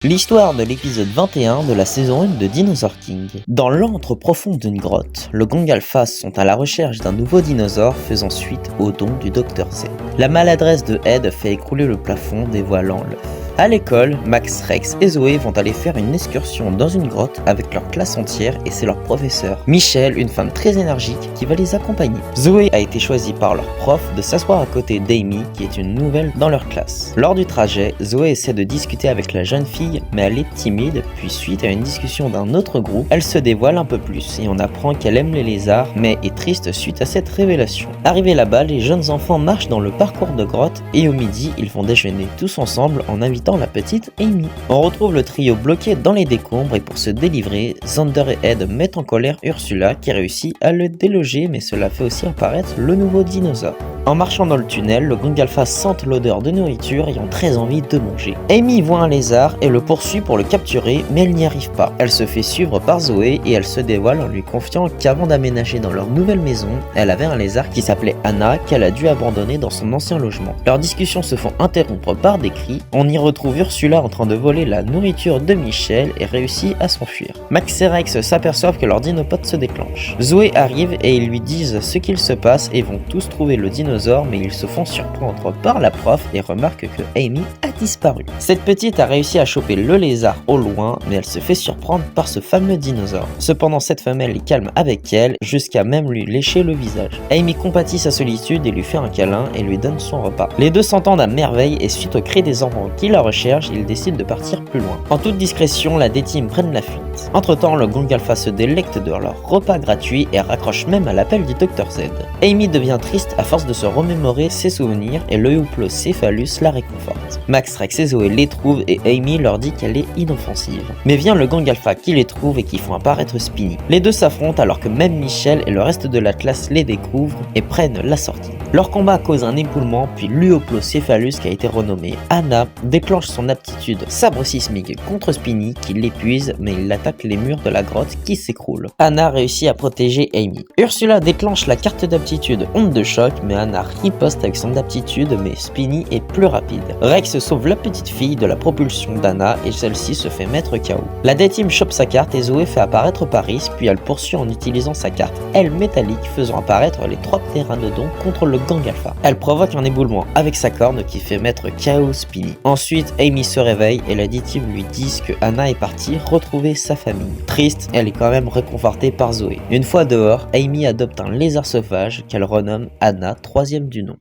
L'histoire de l'épisode 21 de la saison 1 de Dinosaur King. Dans l'antre profond d'une grotte, le gang Alpha sont à la recherche d'un nouveau dinosaure faisant suite au don du Dr Z. La maladresse de Ed fait écrouler le plafond, dévoilant l'œuf. À l'école, Max, Rex et Zoé vont aller faire une excursion dans une grotte avec leur classe entière et c'est leur professeur, Michelle, une femme très énergique, qui va les accompagner. Zoé a été choisie par leur prof de s'asseoir à côté d'Amy, qui est une nouvelle dans leur classe. Lors du trajet, Zoé essaie de discuter avec la jeune fille, mais elle est timide, puis suite à une discussion d'un autre groupe, elle se dévoile un peu plus et on apprend qu'elle aime les lézards, mais est triste suite à cette révélation. Arrivés là-bas, les jeunes enfants marchent dans le parcours de grotte et au midi, ils vont déjeuner tous ensemble en invitant la petite Amy. On retrouve le trio bloqué dans les décombres et pour se délivrer, Xander et Ed mettent en colère Ursula qui réussit à le déloger, mais cela fait aussi apparaître le nouveau dinosaure. En marchant dans le tunnel, le gang Alpha sent l'odeur de nourriture et ont très envie de manger. Amy voit un lézard et le poursuit pour le capturer, mais elle n'y arrive pas. Elle se fait suivre par Zoé et elle se dévoile en lui confiant qu'avant d'aménager dans leur nouvelle maison, elle avait un lézard qui s'appelait Anna qu'elle a dû abandonner dans son ancien logement. Leurs discussions se font interrompre par des cris. On y retrouve Ursula en train de voler la nourriture de Michel et réussit à s'enfuir. Max et Rex s'aperçoivent que leur dinopote se déclenche. Zoé arrive et ils lui disent ce qu'il se passe et vont tous trouver le dinosaure, mais ils se font surprendre par la prof et remarquent que Amy a disparu. Cette petite a réussi à choper le lézard au loin, mais elle se fait surprendre par ce fameux dinosaure. Cependant, cette femelle est calme avec elle, jusqu'à même lui lécher le visage. Amy compatit sa solitude et lui fait un câlin et lui donne son repas. Les deux s'entendent à merveille et suite au cri des enfants qui la recherchent, ils décident de partir plus loin. En toute discrétion, la D-Team prennent la fuite. Entre temps, le gang Alpha se délecte de leur repas gratuit et raccroche même à l'appel du Dr Z. Amy devient triste à force de se remémorer ses souvenirs et le Euplocéphalus la réconforte. Max, Rex et Zoé les trouvent et Amy leur dit qu'elle est inoffensive. Mais vient le gang Alpha qui les trouve et qui font apparaître Spinny. Les deux s'affrontent alors que même Michel et le reste de la classe les découvrent et prennent la sortie. Leur combat cause un éboulement, puis l'Euplocéphalus qui a été renommé Anna déclenche son aptitude sabre sismique contre Spinny qui l'épuise, mais il attaque les murs de la grotte qui s'écroulent. Anna réussit à protéger Amy. Ursula déclenche la carte d'aptitude onde de choc, mais Anna riposte avec son aptitude, mais Spinny est plus rapide. Rex sauve la petite fille de la propulsion d'Anna et celle-ci se fait mettre KO. La D-Team chope sa carte et Zoé fait apparaître Paris, puis elle poursuit en utilisant sa carte aile métallique faisant apparaître les 3 pteranodons contre le gang Alpha. Elle provoque un éboulement avec sa corne qui fait mettre KO Spinny. Ensuite, Amy se réveille et la D-Team lui dit que Anna est partie retrouver sa famille. Triste, elle est quand même réconfortée par Zoé. Une fois dehors, Amy adopte un lézard sauvage qu'elle renomme Anna, 3e du nom.